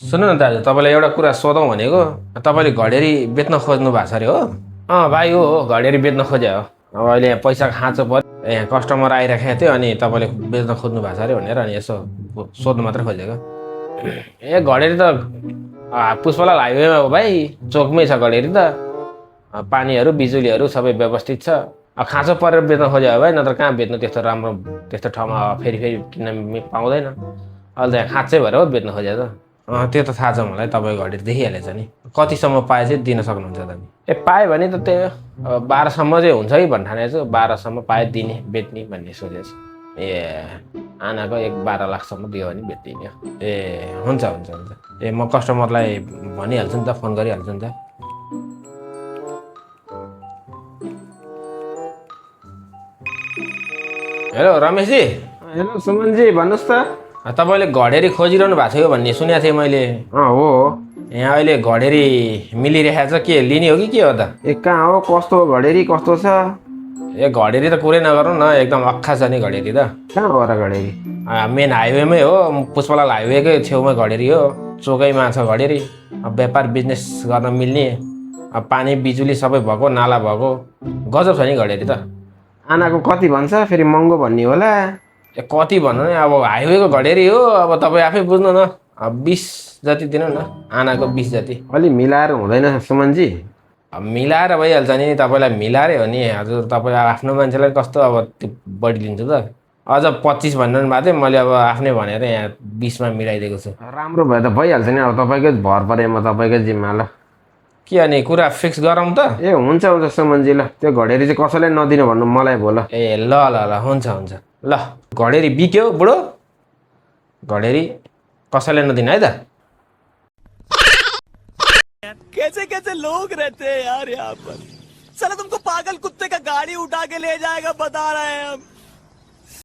सुन्नु न दाजु, तपाईँलाई एउटा कुरा सोधौँ भनेको। तपाईँले घडेरी बेच्न खोज्नु भएको छ अरे हो? भाइ हो, घडेरी बेच्न खोजे हो। अब अहिले यहाँ पैसा खाँचो पऱ्यो, यहाँ कस्टमर आइराखेको थियो, अनि तपाईँले बेच्न खोज्नु भएको छ अरे भनेर अनि यसो सोध्नु मात्रै खोजेको। ए घडेरी त पुष्पलाल हाइवेमा हो भाइ, चोकमै छ घडेरी त। पानीहरू बिजुलीहरू सबै व्यवस्थित छ। खाँचो परेर बेच्न खोजे हो भाइ, नत्र कहाँ बेच्नु त्यस्तो राम्रो त्यस्तो ठाउँमा फेरि फेरि किन्न पाउँदैन। अहिले त यहाँ खाँचै भएर हो बेच्न खोजे त। त्यो त थाहा छ मलाई, तपाईँ घडेरी देखिहालेछ नि। कतिसम्म पाए चाहिँ दिन सक्नुहुन्छ तपाईँ? पाएँ भने त त्यो 12सम्म चाहिँ हुन्छ कि भन्ने ठानेको छु। 12सम्म पाए दिने बेच्ने भन्ने सोचेको छु। आनाको 1-12 लाखसम्म दियो भने बेचिदिने हो। हुन्छ हुन्छ हुन्छ। म कस्टमरलाई भनिहाल्छु नि त, फोन गरिहाल्छु नि त। हेलो रमेशजी। हेलो सुमनजी, भन्नुहोस् त। तपाईँले घडेरी खोजिरहनु भएको थियो भन्ने सुनेको थिएँ मैले। हो। यहाँ अहिले घडेरी मिलिरहेको छ, के लिने हो कि के हो त? कहाँ हो, कस्तो घडेरी कस्तो छ? घडेरी त कुरै नगरौँ न, एकदम अक्खा छ नि घडेरी त। कहाँ हो र घडेरी? मेन हाइवेमै हो, पुष्पलाल हाइवेकै छेउमा घडेरी हो। चोकैमा छ घडेरी। व्यापार बिजनेस गर्न मिल्ने, पानी बिजुली सबै भएको, नाला भएको, गजब छ नि घडेरी त। आनाको कति भन्छ? फेरि महँगो भन्ने होला। कति भन्नु नि, अब हाइवेको घडेरी हो, अब तपाईँ आफै बुझ्नु न। 20 जति दिनु न, आनाको 20 जति। अलि मिलाएर हुँदैन सुमनजी? मिलाएर भइहाल्छ नि, तपाईँलाई मिलाएरै हो नि हजुर। तपाईँ आफ्नो मान्छेलाई कस्तो अब त्यो बढी लिन्छु त। अझ 25 भन्नु भएको थियो, मैले अब आफ्नै भनेर यहाँ 20मा मिलाइदिएको छु। राम्रो भयो त, भइहाल्छ नि। अब तपाईँकै भर परे, म तपाईँकै जिम्मा ल। के अनि कुरा फिक्स गरौँ त? हुन्छ हुन्छ सुमनजी, ल त्यो घडेरी चाहिँ कसैलाई नदिनु भन्नु मलाई भयो ल। ल ल ल, हुन्छ हुन्छ ल। घडेरी बिक्यो बुढो, घडेरी कसैलाई नदिनु है त। कैसे कैसे लोग रहते हैं यार यहाँ पर। साला तुमको पागल कुत्ते का गाड़ी उठा के ले जाएगा बता रहे हैं हम।